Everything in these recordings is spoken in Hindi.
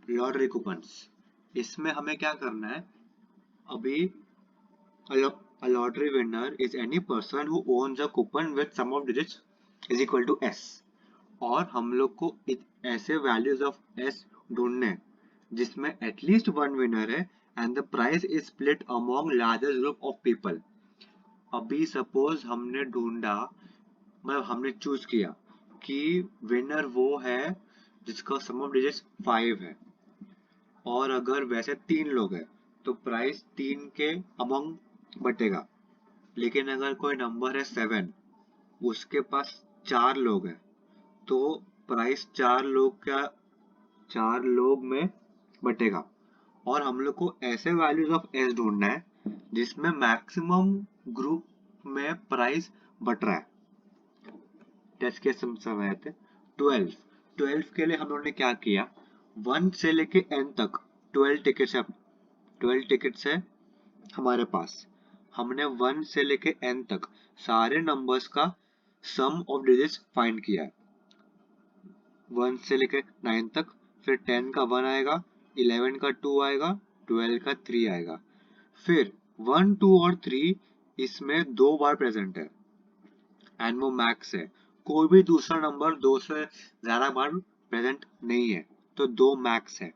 Lottery coupons. इसमें हमें क्या करना है, अभी a lottery winner is any person who owns a coupon with sum of digits is equal to s, और हम लोग को ऐसे वैल्यूज ऑफ s ढूंढने हैं जिसमें एटलीस्ट वन विनर है and the price is split among largest group of people. अभी सपोज हमने ढूंढा, मतलब हमने चूज किया कि विनर वो है जिसका सम ऑफ डिजिट्स 5 है, और अगर वैसे 3 लोग हैं तो प्राइस 3 के अमंग बटेगा। लेकिन अगर कोई नंबर है 7, उसके पास 4 लोग हैं, तो प्राइस 4 लोग में बटेगा। और हम लोग को ऐसे वैल्यूज ऑफ एस ढूंढना है जिसमें मैक्सिमम ग्रुप में प्राइस बट रहा है। टेस्ट केस समय थे 12 के लिए हम लोगों ने क्या किया, 1 से लेके n तक 12 टिकट्स है हमारे पास। हमने 1 से लेके n तक सारे नंबर्स का सम ऑफ डिजिट्स फाइंड किया है, 1 से लेके 9 तक। फिर 10 का 1 आएगा, 11 का 2 आएगा, 12 का 3 आएगा। फिर 1, 2 और 3 इसमें 2 बार प्रेजेंट है एंड वो मैक्स है। कोई भी दूसरा नंबर 2 से ज्यादा बार प्रेजेंट नहीं है, तो 2 मैक्स है।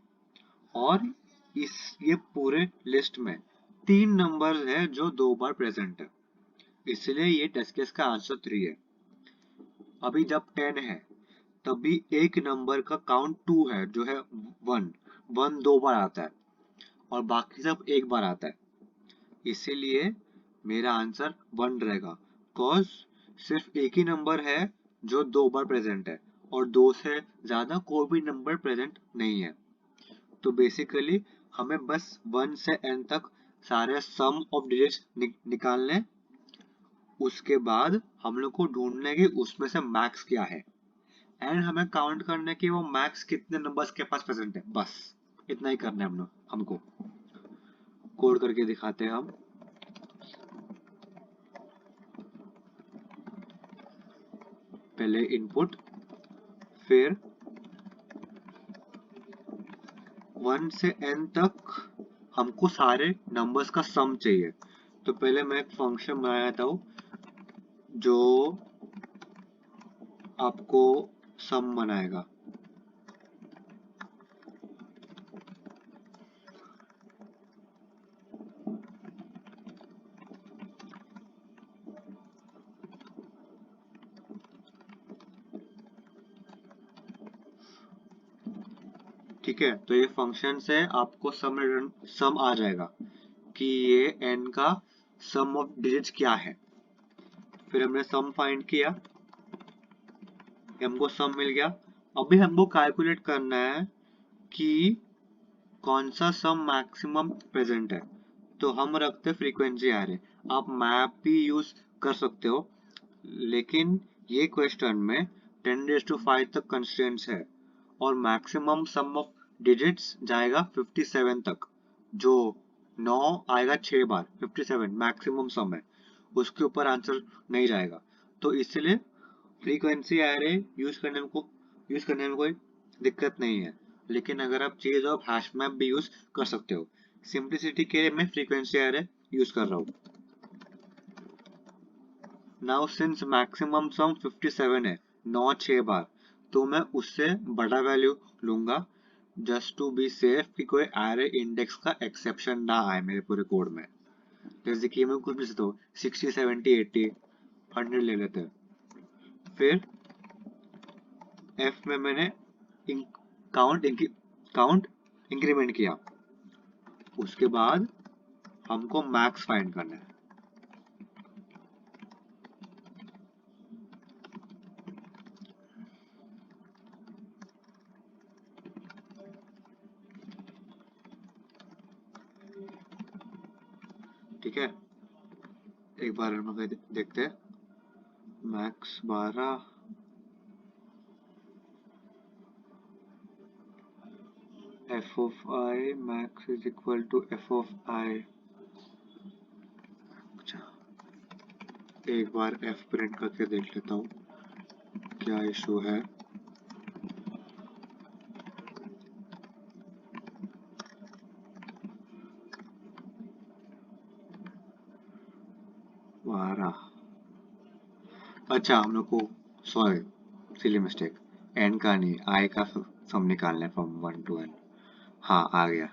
और ये पूरे लिस्ट में 3 नंबर है जो 2 बार प्रेजेंट है, इसलिए ये टेस्ट केस का आंसर 3 है। अभी जब 10 है तभी एक नंबर का काउंट 2 है जो है 1, 1 2 बार आता है और बाकी सब एक बार आता है, इसीलिए मेरा आंसर 1 रहेगा। कॉज सिर्फ एक ही नंबर है जो 2 बार प्रेजेंट है और 2 से ज्यादा कोई भी नंबर प्रेजेंट नहीं है। तो बेसिकली हमें बस 1 से n तक सारे सम ऑफ डिजिट्स निकालने, उसके बाद हम लोग को ढूंढने की उसमें से मैक्स क्या है एंड हमें काउंट करने की वो मैक्स कितने नंबर्स के पास प्रेजेंट है, बस इतना ही करना है हमको। कोड करके दिखाते हैं हम। पहले इनपुट, फिर 1 से n तक हमको सारे नंबर्स का सम चाहिए। तो पहले मैं एक फंक्शन बनाया था जो आपको सम बनाएगा। ठीक है, तो ये फंक्शन से आपको सम आ जाएगा कि ये n का सम ऑफ डिजिट्स क्या है। फिर हमने सम फाइंड किया, हमको सम मिल गया। अभी हमको कैलकुलेट करना है कि कौन सा सम मैक्सिमम प्रेजेंट है। तो हम रखते फ्रीक्वेंसी एरे, आप मैप भी यूज कर सकते हो, लेकिन ये क्वेश्चन में 10⁵ तक कंस्ट्रेंट्स है और मैक्सिमम सम ऑफ डिजिट्स जाएगा 57 तक, जो 9 आएगा 6 बार, 57 मैक्सिमम सम है, उसके ऊपर आंसर नहीं जाएगा। तो इसलिए फ्रीक्वेंसी एरे यूज करने में कोई दिक्कत नहीं है, लेकिन अगर आप चेज ऑफ हैश मैप भी यूज कर सकते हो। सिंपलिसिटी के लिए मैं फ्रीक्वेंसी एरे यूज कर रहा हूँ। नाउ सिंस मैक्सिमम सम 57 है, 9 6 बार, तो मैं उससे बड़ा वैल्यू लूंगा जस्ट टू बी सेफ कि कोई एरे इंडेक्स का एक्सेप्शन ना आए मेरे पूरे कोड में। जैसे कि मैं कुछ भी सकता हूँ, 60 70 80 100 ले लेते हैं। फिर एफ में मैंने काउंट इंक्रीमेंट किया, उसके बाद हमको मैक्स फाइंड करना है। ठीक है, एक बार हम लोग देखते हैं। Max 12, f of I max is equal to f of I। अच्छा, एक बार f प्रिंट करके देख लेता हूँ क्या इशू है। 12। अच्छा हम लोग को, सॉरी सिली मिस्टेक, एन का नहीं आई का सम निकालना है फ्रॉम 1 to n। हाँ आ गया।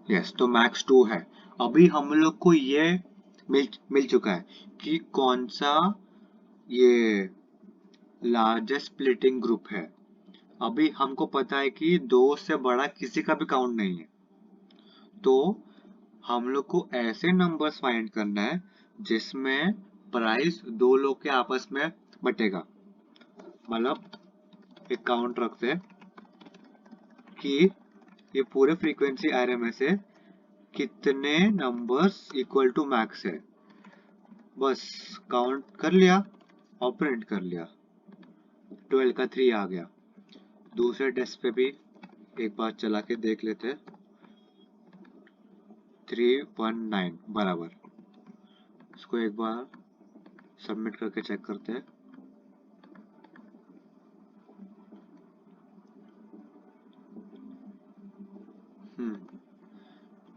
यस तो मैक्स 2 है। अभी हम लोग को ये मिल चुका है कि कौन सा ये लार्जेस्ट स्प्लिटिंग ग्रुप है। अभी हमको पता है कि 2 से बड़ा किसी का भी काउंट नहीं है। तो हम लोग को ऐसे नंबर्स फाइंड करना है जिसमें प्राइस दो लोग के आपस में बटेगा। मतलब एक काउंट रखते हैं कि ये पूरे फ्रीक्वेंसी एरे में से कितने नंबर्स इक्वल टू मैक्स है। बस काउंट कर लिया और प्रिंट कर लिया। 12 का 3 आ गया। दूसरे टेस्ट पे भी एक बार चला के देख लेते। 319 बराबर। इसको एक बार सबमिट करके चेक करते हैं।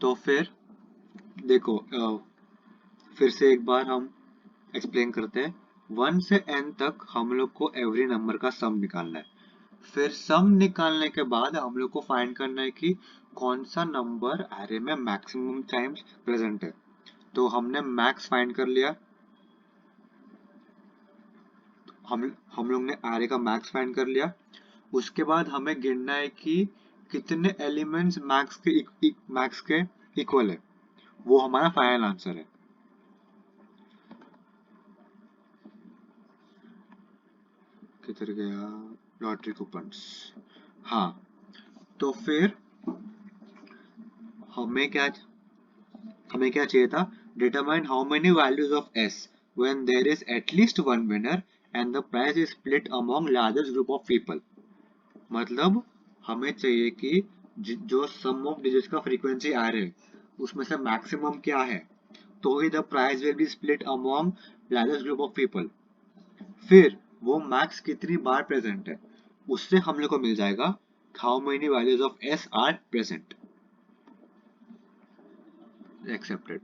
तो फिर देखो फिर से एक बार हम एक्सप्लेन करते हैं। 1 से n तक हम लोग को एवरी नंबर का सम निकालना है। फिर सम निकालने के बाद हम लोग को फाइंड करना है कि कौन सा नंबर एरे में मैक्सिमम टाइम्स प्रेजेंट है। तो हमने मैक्स फाइंड कर लिया। हम लोग ने एरे का मैक्स फाइंड कर लिया। उसके बाद हमें गिनना है कि कितने एलिमेंट्स मैक्स के इक्वल है। वो हमारा फाइनल आंसर है। किधर गया लॉटरी कूपन्स। हाँ तो फिर हमें क्या हमें क्या चाहिए था। Determine how many values of S when there is at least one winner and the prize is split among largest group of people. मतलब हमें चाहिए कि जो सम ऑफ डिजिट्स का फ्रीक्वेंसी आ रहे उसमें से मैक्सिमम क्या है, तो ही the prize will be split among largest group of people. फिर वो मैक्स कितनी बार प्रेजेंट है उससे हम लोग को मिल जाएगा how many values of S R present. Accepted.